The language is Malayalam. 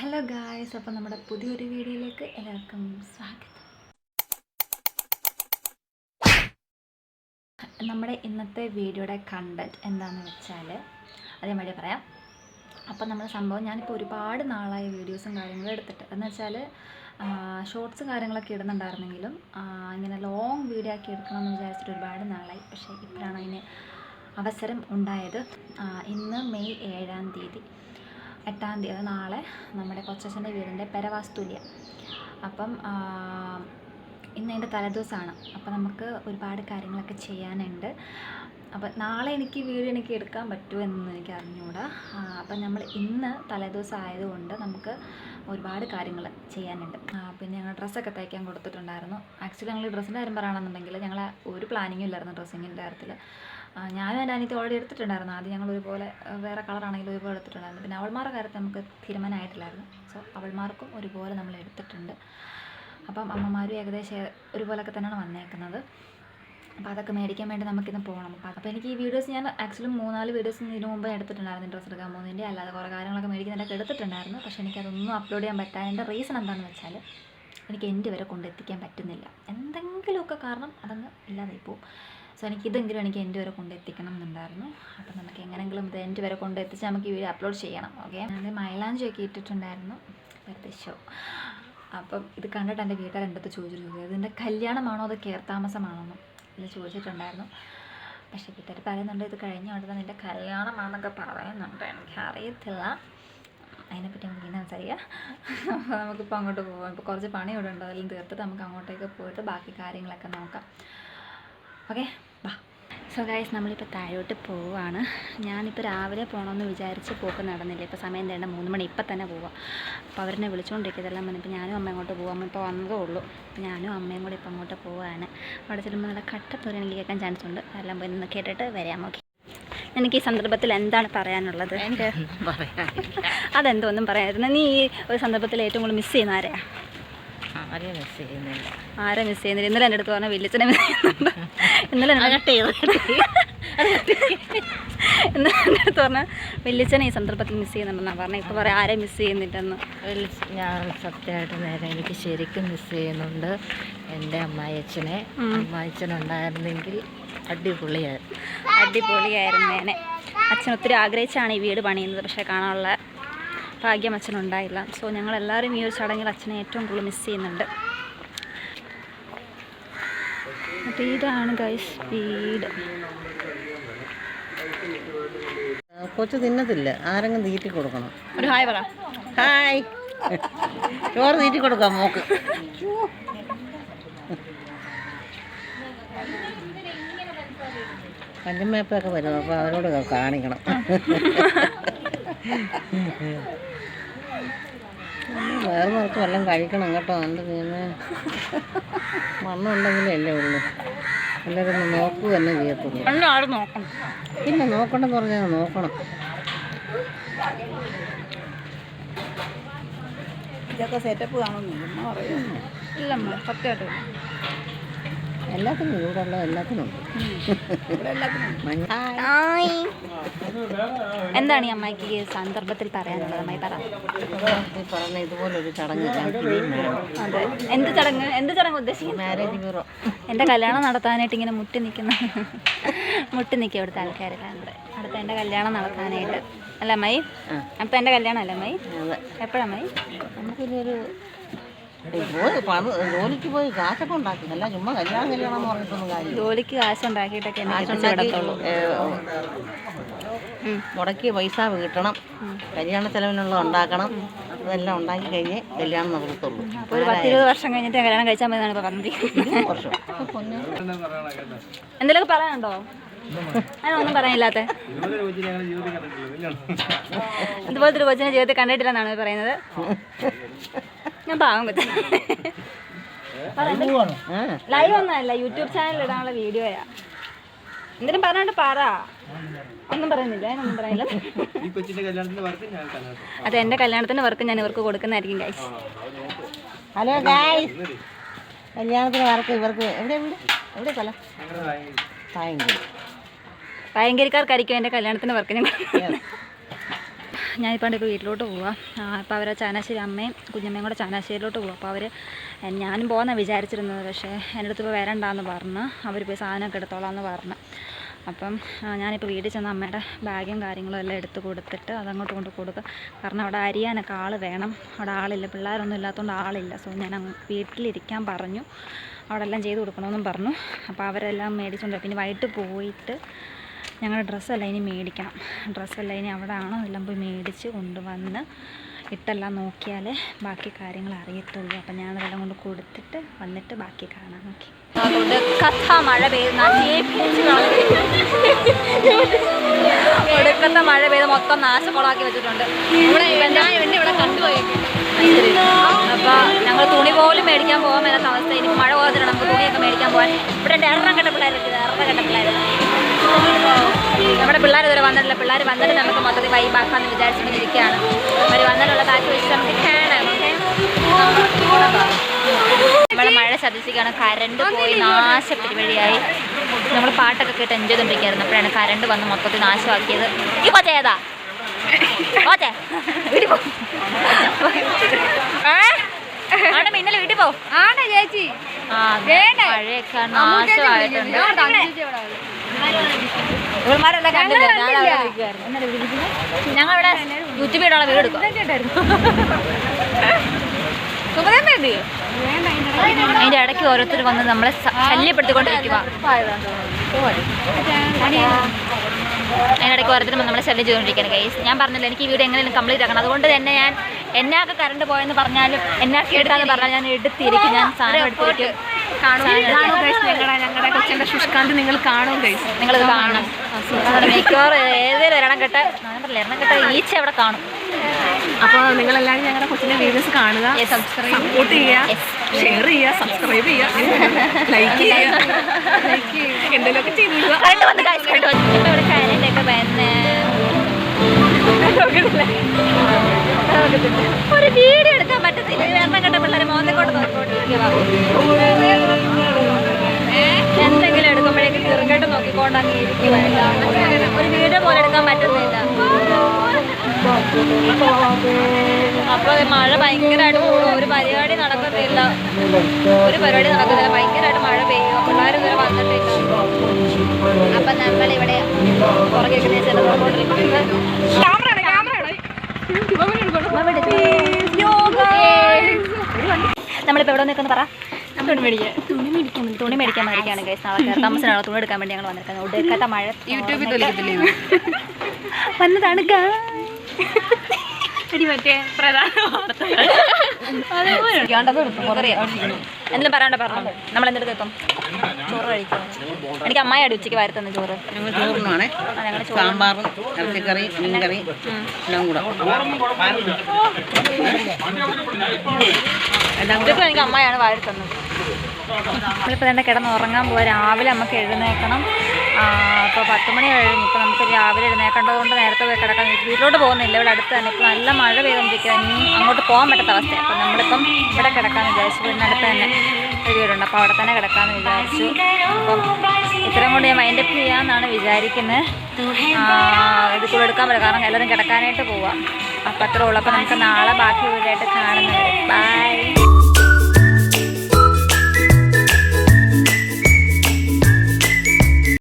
ഹലോ ഗായ്സ്, അപ്പോൾ നമ്മുടെ പുതിയൊരു വീഡിയോയിലേക്ക് എല്ലാവർക്കും സ്വാഗതം. നമ്മുടെ ഇന്നത്തെ വീഡിയോയുടെ കണ്ടൻറ്റ് എന്താണെന്ന് വെച്ചാൽ അതേമാതിരി പറയാം. അപ്പോൾ നമ്മുടെ സംഭവം ഞാനിപ്പോൾ ഒരുപാട് നാളായി വീഡിയോസും കാര്യങ്ങളും എടുത്തിട്ട് എന്ന് വെച്ചാൽ ഷോർട്സ് കാര്യങ്ങളൊക്കെ ഇടുന്നുണ്ടായിരുന്നെങ്കിലും ഇങ്ങനെ ലോങ് വീഡിയോ ആക്കി എടുക്കണമെന്ന് വിചാരിച്ചിട്ട് ഒരുപാട് നാളായി. പക്ഷേ ഇപ്പോഴാണ് അതിന് അവസരം ഉണ്ടായത്. ഇന്ന് മെയ് 7-ാം തീയതി 8-ാം തീയതി നാളെ നമ്മുടെ കൊച്ചച്ഛൻ്റെ വീടിൻ്റെ പെരവാസ്തുല്യം. അപ്പം ഇന്ന് അതിൻ്റെ തലേദിവസമാണ്. അപ്പോൾ നമുക്ക് ഒരുപാട് കാര്യങ്ങളൊക്കെ ചെയ്യാനുണ്ട്. അപ്പം നാളെ എനിക്ക് വീഡിയോ എടുക്കാൻ പറ്റുമോ എന്നൊന്നും എനിക്ക് അറിഞ്ഞുകൂടാ. അപ്പം നമ്മൾ ഇന്ന് തലേദിവസം ആയതുകൊണ്ട് നമുക്ക് ഒരുപാട് കാര്യങ്ങൾ ചെയ്യാനുണ്ട്. പിന്നെ ഞങ്ങൾ ഡ്രസ്സൊക്കെ തയ്ക്കാൻ കൊടുത്തിട്ടുണ്ടായിരുന്നു. ആക്ച്വലി ഞങ്ങൾ ഡ്രസ്സിൻ്റെ കാര്യം പറയുകയാണെന്നുണ്ടെങ്കിൽ ഞങ്ങൾ ഒരു പ്ലാനിങ്ങും ഇല്ലായിരുന്നു ഡ്രസ്സിങ്ങിൻ്റെ കാര്യത്തിൽ. ഞാനും എൻ്റെ അനിയത്തി ഓൾറെഡി എടുത്തിട്ടുണ്ടായിരുന്നു. ആദ്യം ഞങ്ങൾ ഒരുപോലെ വേറെ കളറാണെങ്കിലും ഒരുപോലെ എടുത്തിട്ടുണ്ടായിരുന്നു. പിന്നെ അവൾമാരുടെ കാര്യത്തിൽ നമുക്ക് തീരുമാനമായിട്ടില്ലായിരുന്നു. സോ അവൾമാർക്കും ഒരുപോലെ നമ്മൾ എടുത്തിട്ടുണ്ട്. അപ്പം അമ്മമാരും ഏകദേശം ഒരുപോലൊക്കെ തന്നെയാണ് വന്നേക്കുന്നത്. അപ്പോൾ അതൊക്കെ മേടിക്കാൻ വേണ്ടി നമുക്കിന്ന് പോകണം. അപ്പോൾ എനിക്ക് ഈ വീഡിയോസ് ഞാൻ ആക്ച്വലി 3-4 വീഡിയോസ് ഇതിനു മുമ്പ് എടുത്തിട്ടുണ്ടായിരുന്നു. ഡ്രസ്സ് എടുക്കാൻ പോകുന്നതിൻ്റെ അല്ലാതെ കുറേ കാര്യങ്ങളൊക്കെ മേടിക്കുന്നതിൻ്റെയൊക്കെ എടുത്തിട്ടുണ്ടായിരുന്നു. പക്ഷേ എനിക്കതൊന്നും അപ്ലോഡ് ചെയ്യാൻ പറ്റാതിൻ്റെ റീസൺ എന്താണെന്ന് വെച്ചാൽ എനിക്ക് എൻ്റെ വരെ കൊണ്ടെത്തിക്കാൻ പറ്റുന്നില്ല. എന്തെങ്കിലുമൊക്കെ കാരണം അതങ്ങ് ഇല്ലാതായി പോകും. സോ എനിക്കിതെങ്കിലും എനിക്ക് എൻ്റെ വരെ കൊണ്ടെത്തിക്കണം എന്നുണ്ടായിരുന്നു. അപ്പം നമുക്ക് എങ്ങനെയെങ്കിലും ഇത് എൻ്റെ വരെ കൊണ്ടെത്തിച്ച് നമുക്ക് ഈ വീഡിയോ അപ്ലോഡ് ചെയ്യണം. ഓക്കെ, ഞാൻ മൈലാഞ്ചിയൊക്കെ ഇട്ടിട്ടുണ്ടായിരുന്നു വെറുതെ ഷോ. അപ്പം ഇത് കണ്ടിട്ട് എൻ്റെ വീട്ടുകാർ എൻ്റെ അടുത്ത് ചോദിച്ചിട്ടുണ്ട് ഇതിൻ്റെ കല്യാണമാണോ അതോ കയർത്താമസമാണോ എന്ന് ഇതിൽ ചോദിച്ചിട്ടുണ്ടായിരുന്നു. പക്ഷേ വീട്ടുകാർ പറയുന്നുണ്ട് ഇത് കഴിഞ്ഞ ഉടനെ നിൻ്റെ കല്യാണമാണെന്നൊക്കെ പറയുന്നുണ്ട്. എനിക്കറിയത്തില്ല, അതിനെപ്പറ്റി നമുക്ക് ഇങ്ങനെ സംസാരിക്കാം. അപ്പോൾ നമുക്കിപ്പോൾ അങ്ങോട്ട് പോകാം. ഇപ്പോൾ കുറച്ച് പണി ഇവിടെ ഉണ്ട്, അതെല്ലാം തീർത്തിട്ട് നമുക്ക് അങ്ങോട്ടേക്ക് പോയിട്ട് ബാക്കി കാര്യങ്ങളൊക്കെ നോക്കാം. ഓക്കെ, വാ. സോ ഗൈസ്, നമ്മളിപ്പോൾ താഴോട്ട് പോവുകയാണ്. ഞാനിപ്പോൾ രാവിലെ പോകണമെന്ന് വിചാരിച്ച് പോക്ക് നടന്നില്ല. ഇപ്പോൾ സമയം തേണ്ട 3 മണി, ഇപ്പം തന്നെ പോവാം. അപ്പോൾ അവരെന്നെ വിളിച്ചുകൊണ്ടിരിക്കുന്നതെല്ലാം വന്നിപ്പോൾ ഞാനും അമ്മ അങ്ങോട്ട് പോകാം. ഇപ്പോൾ വന്നതേ ഉള്ളൂ. ഞാനും അമ്മയും കൂടി ഇപ്പോൾ അങ്ങോട്ട് പോവുകയാണ്. അവിടെ ചെല്ലുമ്പോൾ നല്ല കട്ടത്തോടെ എനിക്ക് കേൾക്കാൻ ചാൻസ് ഉണ്ട്. എല്ലാം പോയി നിന്ന് കേട്ടിട്ട് വരാം. ഓക്കെ, എനിക്ക് ഈ സന്ദർഭത്തിൽ എന്താണ് പറയാനുള്ളത്? എനിക്ക് അതെന്തോന്നും പറയാമായിരുന്നു. നീ ഈ ഒരു സന്ദർഭത്തിൽ ഏറ്റവും കൂടുതൽ മിസ് ചെയ്യുന്ന ആരെയാണ്? ആരെ മിസ് ചെയ്യുന്നില്ല? ഇന്നലെ എൻ്റെ അടുത്ത് പറഞ്ഞാൽ വലിയച്ഛനെ മിസ് ചെയ്യുന്നുണ്ട്. ഇന്നലെ എൻ്റെ അടുത്ത് പറഞ്ഞാൽ വലിയച്ഛനെ ഈ സന്ദർഭത്തിൽ മിസ് ചെയ്യുന്നുണ്ടെന്നാണ് പറഞ്ഞത്. ഇപ്പോൾ പറയാം ആരെ മിസ് ചെയ്യുന്നില്ലെന്ന്. ഞാൻ സത്യമായിട്ട് നേരെ എനിക്ക് ശരിക്കും മിസ് ചെയ്യുന്നുണ്ട് എൻ്റെ അമ്മായിയച്ഛനെ. അമ്മായിയച്ഛനുണ്ടായിരുന്നെങ്കിൽ അടിപൊളിയായിരുന്നേനെ. അച്ഛൻ ഒത്തിരി ആഗ്രഹിച്ചാണ് ഈ വീട് പണിയുന്നത്. പക്ഷേ കാണാനുള്ള ഭാഗ്യം അച്ഛനുണ്ടായില്ല. സോ ഞങ്ങളെല്ലാവരും ഈ ഒരു ചടങ്ങിൽ അച്ഛനെ ഏറ്റവും കൂടുതൽ മിസ് ചെയ്യുന്നുണ്ട്. അപ്പോൾ ഇതാണ് ഗൈസ് വീട്. കൊച്ചു തിന്നത്തില്ല, ആരെങ്കിലും തീറ്റി കൊടുക്കണം. ഒരു ഹായ് പറ. ഹായ്. ചോറ് തീറ്റി കൊടുക്കാം മോക്ക്. പഞ്ചമേപ്പൊക്കെ വരും, അപ്പോൾ അവരോട് കാണിക്കണം. വേറെ നമുക്ക് വല്ലതും കഴിക്കണം കേട്ടോ. എൻ്റെ പിന്നെ മണ്ണുണ്ടെങ്കിലേ അല്ലേ ഉള്ളൂ. എല്ലാവരും നോക്കുക തന്നെ ചെയ്യത്തുള്ളൂ. പിന്നെ നോക്കണമെന്ന് പറഞ്ഞാൽ നോക്കണം. ഇതൊക്കെ സെറ്റപ്പ് കാണുന്നു പറയുന്നു. ഇല്ല സത്യമായിട്ട് എല്ലാത്തിനും ഇവിടെയുള്ള എല്ലാത്തിനും എന്താണ് ഈ അമ്മയ്ക്ക് ഈ സന്ദർഭത്തിൽ പറയാനുള്ളത്? അമ്മായി പറ. പറഞ്ഞ ഇതുപോലൊരു ചടങ്ങ്. അതെ, എന്ത് ചടങ്ങ് ഉദ്ദേശിക്കുന്നത്? Marriage bureau. എൻ്റെ കല്യാണം നടത്താനായിട്ട് ഇങ്ങനെ മുട്ടി നിൽക്കുക ഇവിടുത്തെ ആൾക്കാരെല്ലാം ഉണ്ട്. അടുത്ത എൻ്റെ കല്യാണം നടത്താനായിട്ട് അല്ല അമ്മായി? അപ്പം എൻ്റെ കല്യാണം അല്ല അമ്മായി? എപ്പോഴമ്മായി? നമുക്കിതൊരു ജോലിക്ക് പോയി കാശൊക്കെ ഉണ്ടാക്കി, അല്ല ചുമ്മാ കല്യാണം എന്ന് പറഞ്ഞിട്ടൊന്നും കാര്യം. ജോലിക്ക് കാശുണ്ടാക്കിയിട്ടൊക്കെ മുടക്കിയ പൈസ കിട്ടണം, കല്യാണ ചെലവിനുള്ള ഉണ്ടാക്കണം. അതെല്ലാം ഉണ്ടാക്കി കഴിഞ്ഞേ കല്യാണം നടത്തുള്ളൂ. ഒരു 10-20 വർഷം കഴിഞ്ഞിട്ട് കല്യാണം കഴിച്ചാൽ മതി എന്നാണ് ഇപ്പോൾ പറഞ്ഞത്. എന്തെങ്കിലുമൊക്കെ പറയാനുണ്ടോ? അതിനൊന്നും പറയാനില്ലാത്ത ഇതുപോലത്തെ ഒരു കൊച്ചിനെ ജീവിതത്തിൽ കണ്ടിട്ടില്ലെന്നാണ് പറയുന്നത്. ഞാൻ പാവം കൊച്ചു. ലൈവ് ഒന്നുമല്ല, യൂട്യൂബ് ചാനലിൽ ഇടാനുള്ള വീഡിയോയാ. എന്തിനും പറഞ്ഞോണ്ട് പറ. ഒന്നും പറയുന്നില്ല, അതിനൊന്നും പറയില്ല. അതെ, എൻ്റെ കല്യാണത്തിൻ്റെ വർക്ക് ഞാൻ ഇവർക്ക് കൊടുക്കുന്നതായിരിക്കും ഗൈസ്. ഹലോ ഗൈസ്, കല്യാണത്തിന് വർക്ക് ഇവർക്ക് എവിടെ സ്ഥലം? ഭയങ്കരിക്കാർക്കായിരിക്കും എൻ്റെ കല്യാണത്തിൻ്റെ വർക്ക് ഞാൻ. ഞാനിപ്പോൾ വീട്ടിലോട്ട് പോവാം. അപ്പോൾ അവർ ചാനാശ്ശേരി അമ്മയും കുഞ്ഞമ്മയും കൂടെ ചാനാശ്ശേരിയിലോട്ട് പോകും. അപ്പോൾ അവർ ഞാനും പോകുന്നതാണ് വിചാരിച്ചിരുന്നത്. പക്ഷേ എൻ്റെ അടുത്ത് ഇപ്പോൾ വരണ്ടാന്ന് പറഞ്ഞ് അവർ പോയി സാധനമൊക്കെ എടുത്തോളാമെന്ന് പറഞ്ഞു. അപ്പം ഞാനിപ്പോൾ വീട്ടിൽ ചെന്ന് അമ്മയുടെ ബാഗും കാര്യങ്ങളും എല്ലാം എടുത്ത് കൊടുത്തിട്ട് അതങ്ങോട്ട് കൊണ്ട് കൊടുക്കുക. കാരണം അവിടെ അരിയാനൊക്കെ ആൾ വേണം. അവിടെ ആളില്ല, പിള്ളേരൊന്നും ഇല്ലാത്തതുകൊണ്ട് ആളില്ല. സോ ഞാൻ വീട്ടിലിരിക്കാൻ പറഞ്ഞു, അവിടെ എല്ലാം ചെയ്ത് കൊടുക്കണമെന്നും പറഞ്ഞു. അപ്പോൾ അവരെല്ലാം മേടിച്ചുകൊണ്ട് പിന്നെ വൈകിട്ട് പോയിട്ട് ഞങ്ങളുടെ ഡ്രസ്സെല്ലാം ഇനി മേടിക്കണം. ഡ്രസ്സെല്ലാം ഇനി അവിടെ ആണോ എല്ലാം പോയി മേടിച്ച് കൊണ്ടുവന്ന് ഇട്ടെല്ലാം നോക്കിയാലേ ബാക്കി കാര്യങ്ങൾ അറിയത്തുള്ളൂ. അപ്പം ഞാനതെല്ലാം കൊണ്ട് കൊടുത്തിട്ട് വന്നിട്ട് ബാക്കി കാണാൻ നോക്കി. അതുകൊണ്ട് കഥ മഴ പെയ്യുന്ന ഒടുക്കത്തെ മഴ പെയ്ത് മൊത്തം നാശക്കുളമാക്കി വെച്ചിട്ടുണ്ട്. ഇവിടെ കണ്ടുപോയി. അപ്പോൾ ഞങ്ങൾ തുണി പോലും മേടിക്കാൻ പോകാൻ മേലാത്ത അവസ്ഥ. ഇനി മഴ പോകാതില്ല നമുക്ക് തുണിയൊക്കെ മേടിക്കാൻ പോകാൻ. ഇവിടെ എറണ കെട്ട പിള്ളേരില്ല, നമ്മുടെ പിള്ളേർ ഇതുവരെ വന്നിട്ടില്ല. പിള്ളേർ വന്നിട്ട് നമുക്ക് മൊത്തത്തിൽ വൈബാക്കാമെന്ന് വിചാരിച്ചുകൊണ്ടിരിക്കുകയാണ്. അവർ വന്നിട്ടുള്ള ബാക്കി വെച്ച് നമുക്ക് കാണാം. നമ്മളെ മഴ ശ്രദ്ധിച്ചിരിക്കുകയാണ്. കരണ്ട് പോയി നാശപരിപാടിയായി. നമ്മൾ പാട്ടൊക്കെ കേട്ട് എൻജോയ് ചെയ്തുകൊണ്ടിരിക്കുകയായിരുന്നു. അപ്പോഴാണ് കരണ്ട് വന്ന് മൊത്തത്തിൽ നാശമാക്കിയത്. ഈ കൊച്ച ഏതാ ഓച്ചേ വീട്ടിൽ പോ. ആണ് മിന്നൽ വീട്ടിൽ പോ. ആണ് ചേച്ചി. മഴയൊക്കെ നാശമായിട്ടുണ്ട്. ഇവന്മാരെല്ലാം കണ്ടില്ല. ഞങ്ങളിവിടെ യൂട്യൂബ് ഇടാനുള്ള വീട് എടുക്കും. അതിൻ്റെ ഇടയ്ക്ക് ഓരോരുത്തർ വന്ന് നമ്മളെ ശല്യപ്പെടുത്തിക്കൊണ്ടിരിക്കുക. അതിനിടയ്ക്ക് ഓരോരുത്തരും നമ്മളെ ശല്യം ചെയ്തുകൊണ്ടിരിക്കുകയാണ് ഗൈസ്. ഞാൻ പറഞ്ഞില്ല എനിക്ക് ഈ വീഡിയോ എങ്ങനെയും കംപ്ലീറ്റ് ആക്കണം. അതുകൊണ്ട് തന്നെ ഞാൻ എന്നാക്ക് കറണ്ട് പോയെന്ന് പറഞ്ഞാലും എന്നാക്ക് എടുക്കാന്ന് പറഞ്ഞാൽ ഞാൻ എടുത്തിരിക്കും. ഞാൻ സാധനം എടുത്തിരിക്കും. ഞങ്ങളുടെ കൊച്ചിൻ്റെ ശുഷ്കാന്തി നിങ്ങൾ കാണും ഗൈസ്. നിങ്ങളിത് കാണണം. മിക്കവാറും ഏതെങ്കിലും ഒരെണ്ണം കെട്ട എണ്ണം കെട്ട ഈച്ച അവിടെ കാണും. അപ്പോൾ നിങ്ങളെല്ലാവരും ഞങ്ങളുടെ കൊച്ചിൻ്റെ വീഡിയോസ് കാണുക, സപ്പോർട്ട് ചെയ്യുക, ഷെയർ ചെയ്യുക, സബ്സ്ക്രൈബ് ചെയ്യുക, ലൈക്ക് ചെയ്യുക, എന്തെങ്കിലുമൊക്കെ ചെയ്തിടുക. ഇവിടെ കരണ്ടൊക്കെ വന്ന് ഒരു വീഡിയോ എടുക്കാൻ പറ്റത്തില്ല. എണ്ണം കെട്ട പിള്ളേർ മോന്തക്കോട്ട് നോക്കിക്കൊണ്ടിരിക്കുക. എന്തെങ്കിലും എടുക്കുമ്പോഴേക്കും ചെറുകെട്ട് നോക്കിക്കൊണ്ട് അങ്ങ് ഇരിക്കുവായില്ല. ഒരു വീഡിയോ പോലെ എടുക്കാൻ പറ്റുന്നില്ല. അപ്പോൾ മഴ ഭയങ്കരമായിട്ട് പോകും. ഒരു പരിപാടി നടക്കുന്നില്ല. ഭയങ്കരമായിട്ട് മഴ പെയ്യും. പിള്ളേർ ഇതുവരെ വന്നിട്ടില്ല. അപ്പം നമ്മളിവിടെ പുറകെ നമ്മളിപ്പോൾ എവിടെ നിൽക്കുന്നു പറ. തുണി മേടിക്കാൻ വന്നിരിക്കുകയാണ് ഗൈസ്. നാളെ താമസമാണോ തുണി എടുക്കാൻ വേണ്ടി ഞങ്ങൾ വന്നിരിക്കുന്നത്. ഒടുക്കത്തെ മഴ യൂട്യൂബിൽ വന്നതാണ്. എന്തെങ്കിലും പറയാണ്ട് പറഞ്ഞു. നമ്മൾ എന്തെടുത്ത് ഇപ്പം ചോറ് കഴിക്കും. എനിക്ക് അമ്മായി ഉച്ചയ്ക്ക് വരുത്തുന്ന ചോറ്. ഞങ്ങൾ ചോറിനാണേ, സാമ്പാറും ഇറച്ചിക്കറി മീൻകറി എല്ലാം കൂടെ. ഇതൊക്കെ എനിക്ക് അമ്മായിയാണ് വരുത്തുന്നത്. നമ്മളിപ്പോൾ തന്നെ കിടന്ന് ഉറങ്ങാൻ പോവാം. രാവിലെ നമുക്ക് എഴുന്നേക്കണം. അപ്പോൾ 10 മണി കഴിഞ്ഞു. ഇപ്പോൾ നമുക്ക് രാവിലെ എഴുന്നേക്കേണ്ടതുകൊണ്ട് നേരത്തെ പോയി കിടക്കാൻ. വീട്ടിലോട്ട് പോകുന്നില്ല, ഇവിടെ അടുത്ത് തന്നെ. ഇപ്പോൾ നല്ല മഴ പെയ്തുകൊണ്ടിരിക്കുക. ഇനി അങ്ങോട്ട് പോകാൻ പറ്റാത്ത അവസ്ഥയാണ്. അപ്പോൾ നമ്മളിപ്പം ഇവിടെ കിടക്കാമെന്ന് വിചാരിച്ചു. വീടിനടുത്ത് തന്നെ ഒരു വീടുണ്ട്, അപ്പോൾ അവിടെ തന്നെ കിടക്കാമെന്ന് വിചാരിച്ചു. അപ്പം ഇത്രയും കൊണ്ട് ഞാൻ മൈൻഡപ്പ് ചെയ്യാമെന്നാണ് വിചാരിക്കുന്നത്. ഇത് കൂടെ എടുക്കാൻ പറ്റില്ല, കാരണം എല്ലാവരും കിടക്കാനായിട്ട് പോവാം. അപ്പോൾ അത്രേ ഉള്ളൂ. അപ്പോൾ നമുക്ക് നാളെ ബാക്കി വീടായിട്ട് കാണുന്നത്. ബൈ.